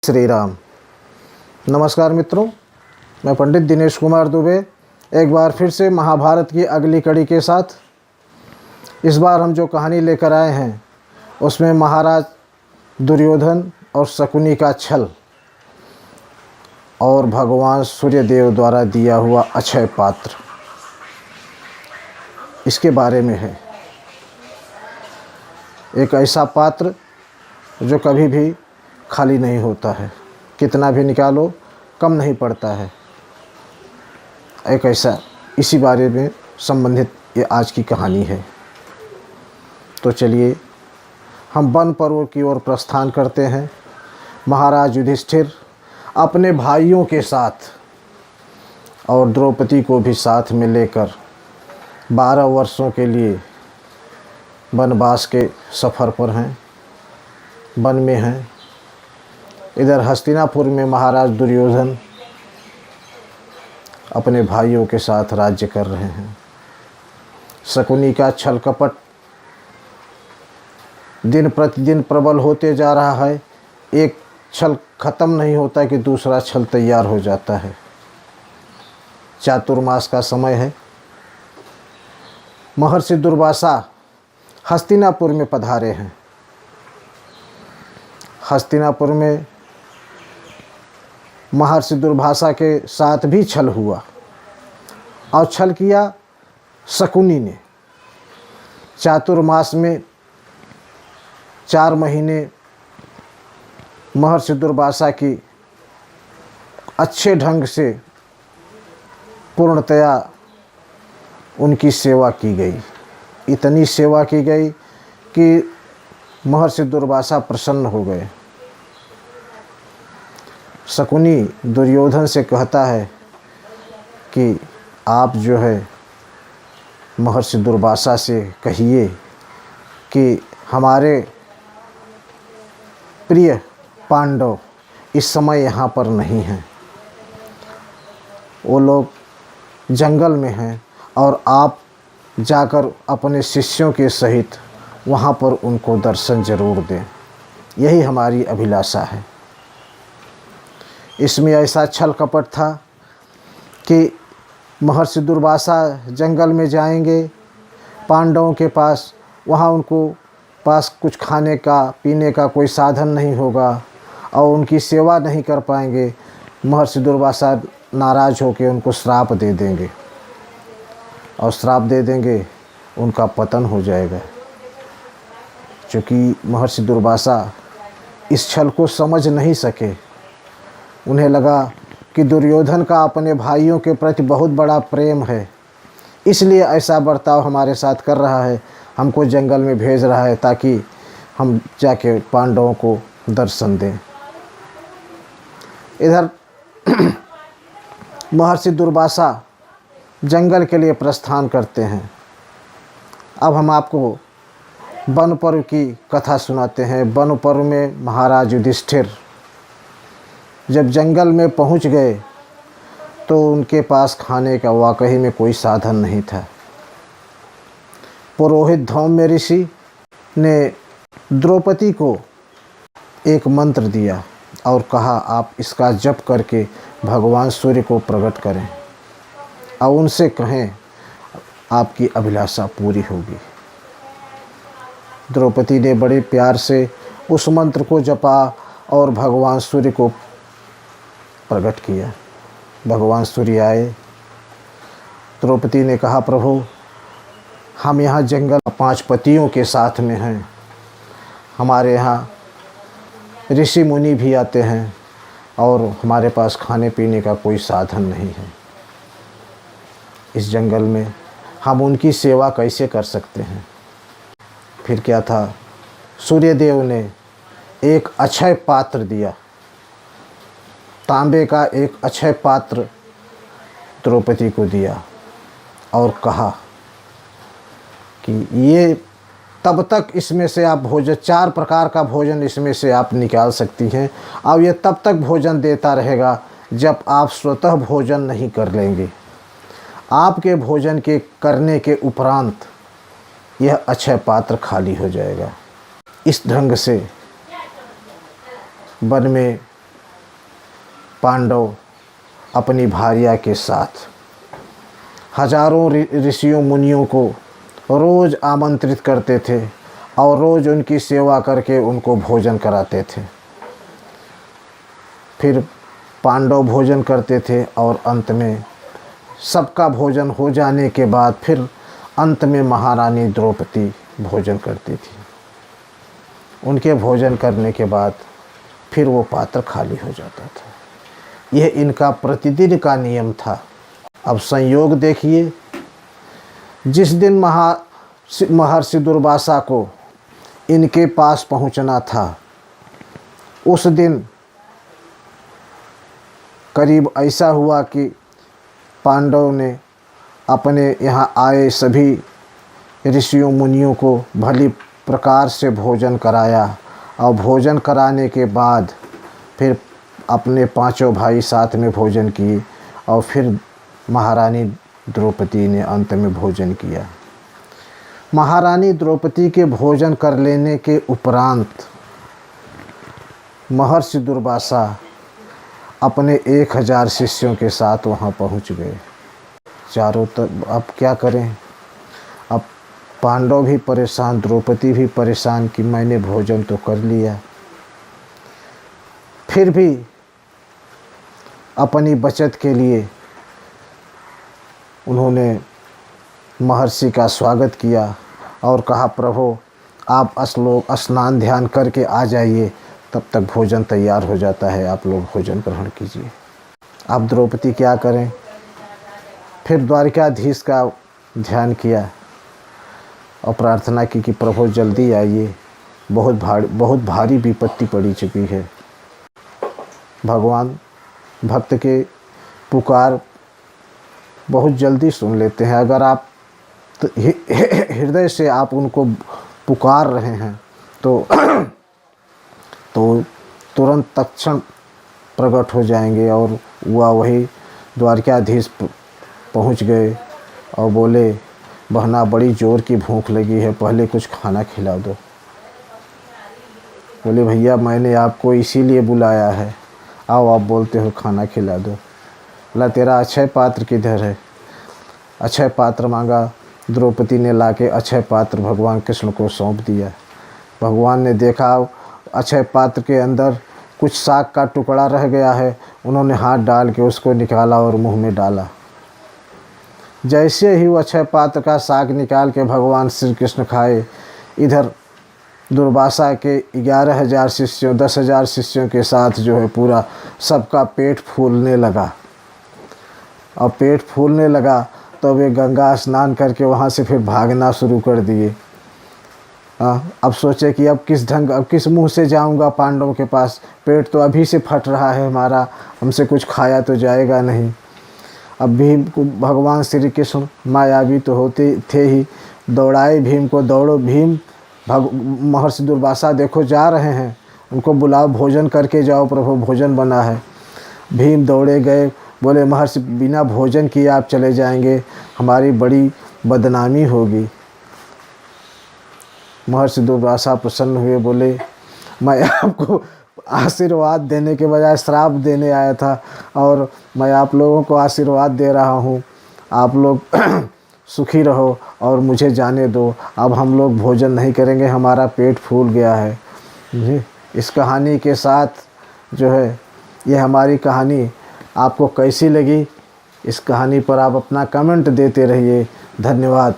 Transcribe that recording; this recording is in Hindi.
श्री राम। नमस्कार मित्रों, मैं पंडित दिनेश कुमार दुबे एक बार फिर से महाभारत की अगली कड़ी के साथ इस बार हम जो कहानी लेकर आए हैं उसमें महाराज दुर्योधन और शकुनी का छल और भगवान सूर्यदेव द्वारा दिया हुआ अक्षय पात्र, इसके बारे में है। एक ऐसा पात्र जो कभी भी खाली नहीं होता है, कितना भी निकालो कम नहीं पड़ता है। एक ऐसा इसी बारे में संबंधित ये आज की कहानी है। तो चलिए हम वन पर्व की ओर प्रस्थान करते हैं। महाराज युधिष्ठिर अपने भाइयों के साथ और द्रौपदी को भी साथ में लेकर 12 वर्षों के लिए वनवास के सफ़र पर हैं, वन में हैं। इधर हस्तिनापुर में महाराज दुर्योधन अपने भाइयों के साथ राज्य कर रहे हैं। शकुनी का छल कपट दिन प्रतिदिन प्रबल होते जा रहा है। एक छल ख़त्म नहीं होता कि दूसरा छल तैयार हो जाता है। चातुर्मास का समय है। महर्षि दुर्वासा हस्तिनापुर में पधारे हैं। हस्तिनापुर में महर्षि दुर्वासा के साथ भी छल हुआ और छल किया शकुनी ने। चातुर्मास में 4 महीने महर्षि दुर्वासा की अच्छे ढंग से पूर्णतया उनकी सेवा की गई। इतनी सेवा की गई कि महर्षि दुर्वासा प्रसन्न हो गए। शकुनी दुर्योधन से कहता है कि आप जो है महर्षि दुर्वासा से कहिए कि हमारे प्रिय पांडव इस समय यहाँ पर नहीं हैं, वो लोग जंगल में हैं और आप जाकर अपने शिष्यों के सहित वहाँ पर उनको दर्शन जरूर दें। यही हमारी अभिलाषा है। इसमें ऐसा छल कपट था कि महर्षि दुर्वासा जंगल में जाएंगे पांडवों के पास, वहाँ उनको पास कुछ खाने का पीने का कोई साधन नहीं होगा और उनकी सेवा नहीं कर पाएंगे। महर्षि दुर्वासा नाराज़ होकर उनको श्राप दे देंगे और श्राप दे देंगे, उनका पतन हो जाएगा। क्योंकि महर्षि दुर्वासा इस छल को समझ नहीं सके। उन्हें लगा कि दुर्योधन का अपने भाइयों के प्रति बहुत बड़ा प्रेम है, इसलिए ऐसा बर्ताव हमारे साथ कर रहा है, हमको जंगल में भेज रहा है ताकि हम जाके पांडवों को दर्शन दें। इधर महर्षि दुर्वासा जंगल के लिए प्रस्थान करते हैं। अब हम आपको वन पर्व की कथा सुनाते हैं। वन पर्व में महाराज युधिष्ठिर जब जंगल में पहुंच गए तो उनके पास खाने का वाकई में कोई साधन नहीं था। पुरोहित धौम्य ऋषि ने द्रौपदी को एक मंत्र दिया और कहा, आप इसका जप करके भगवान सूर्य को प्रकट करें और उनसे कहें आपकी अभिलाषा पूरी होगी। द्रौपदी ने बड़े प्यार से उस मंत्र को जपा और भगवान सूर्य को प्रकट किया। भगवान सूर्य आए। द्रौपदी ने कहा, प्रभु हम यहाँ जंगल 5 पतियों के साथ में हैं, हमारे यहाँ ऋषि मुनि भी आते हैं और हमारे पास खाने पीने का कोई साधन नहीं है। इस जंगल में हम उनकी सेवा कैसे कर सकते हैं। फिर क्या था, सूर्यदेव ने एक अक्षय पात्र दिया। तांबे का एक अक्षय पात्र द्रौपदी को दिया और कहा कि ये तब तक इसमें से आप भोजन, 4 प्रकार का भोजन इसमें से आप निकाल सकती हैं और ये तब तक भोजन देता रहेगा जब आप स्वतः भोजन नहीं कर लेंगे। आपके भोजन के करने के उपरांत यह अक्षय पात्र खाली हो जाएगा। इस ढंग से वन में पांडव अपनी भार्या के साथ हजारों ऋषियों मुनियों को रोज़ आमंत्रित करते थे और रोज़ उनकी सेवा करके उनको भोजन कराते थे। फिर पांडव भोजन करते थे और अंत में सबका भोजन हो जाने के बाद फिर अंत में महारानी द्रौपदी भोजन करती थी। उनके भोजन करने के बाद फिर वो पात्र खाली हो जाता था। यह इनका प्रतिदिन का नियम था। अब संयोग देखिए, जिस दिन महर्षि दुर्वासा को इनके पास पहुंचना था, उस दिन करीब ऐसा हुआ कि पांडव ने अपने यहाँ आए सभी ऋषियों मुनियों को भली प्रकार से भोजन कराया और भोजन कराने के बाद फिर अपने पांचों भाई साथ में भोजन किए और फिर महारानी द्रौपदी ने अंत में भोजन किया। महारानी द्रौपदी के भोजन कर लेने के उपरांत महर्षि दुर्वासा अपने 1000 शिष्यों के साथ वहाँ पहुँच गए। चारों तरफ अब क्या करें, अब पांडव भी परेशान, द्रौपदी भी परेशान कि मैंने भोजन तो कर लिया। फिर भी अपनी बचत के लिए उन्होंने महर्षि का स्वागत किया और कहा, प्रभु आप स्नान ध्यान करके आ जाइए, तब तक भोजन तैयार हो जाता है, आप लोग भोजन ग्रहण कीजिए। अब द्रौपदी क्या करें, फिर द्वारिकाधीश का ध्यान किया और प्रार्थना की कि प्रभु जल्दी आइए, बहुत भारी विपत्ति पड़ी चुकी है। भगवान भक्त के पुकार बहुत जल्दी सुन लेते हैं। अगर आप हृदय से आप उनको पुकार रहे हैं तो तुरंत तत्क्षण प्रकट हो जाएंगे। और वही द्वारकाधीश पहुंच गए और बोले, बहना बड़ी ज़ोर की भूख लगी है, पहले कुछ खाना खिला दो। बोले, भैया मैंने आपको इसीलिए बुलाया है, आओ आप बोलते हो खाना खिला दो। बोला, तेरा अक्षय पात्र किधर है? अक्षय पात्र मांगा। द्रौपदी ने लाके अक्षय पात्र भगवान कृष्ण को सौंप दिया। भगवान ने देखा अक्षय पात्र के अंदर कुछ साग का टुकड़ा रह गया है। उन्होंने हाथ डाल के उसको निकाला और मुंह में डाला। जैसे ही वो अक्षय पात्र का साग निकाल के भगवान श्री कृष्ण खाए, इधर दुर्वासा के 11,000 शिष्यों 10,000 शिष्यों के साथ जो है पूरा सबका पेट फूलने लगा। और पेट फूलने लगा तो वे गंगा स्नान करके वहाँ से फिर भागना शुरू कर दिए। अब सोचे कि अब किस मुंह से जाऊंगा पांडवों के पास, पेट तो अभी से फट रहा है हमारा, हमसे कुछ खाया तो जाएगा नहीं। अब भीम को भगवान श्री कृष्ण मायावी तो होते थे ही, दौड़ाए भीम को, दौड़ो भीम, महर्षि दुर्वासा देखो जा रहे हैं, उनको बुलाओ, भोजन करके जाओ, प्रभु भोजन बना है। भीम दौड़े गए, बोले महर्षि बिना भोजन किए आप चले जाएंगे, हमारी बड़ी बदनामी होगी। महर्षि दुर्वासा प्रसन्न हुए, बोले मैं आपको आशीर्वाद देने के बजाय श्राप देने आया था और मैं आप लोगों को आशीर्वाद दे रहा हूँ, आप लोग सुखी रहो और मुझे जाने दो। अब हम लोग भोजन नहीं करेंगे, हमारा पेट फूल गया है। इस कहानी के साथ जो है ये हमारी कहानी आपको कैसी लगी, इस कहानी पर आप अपना कमेंट देते रहिए। धन्यवाद।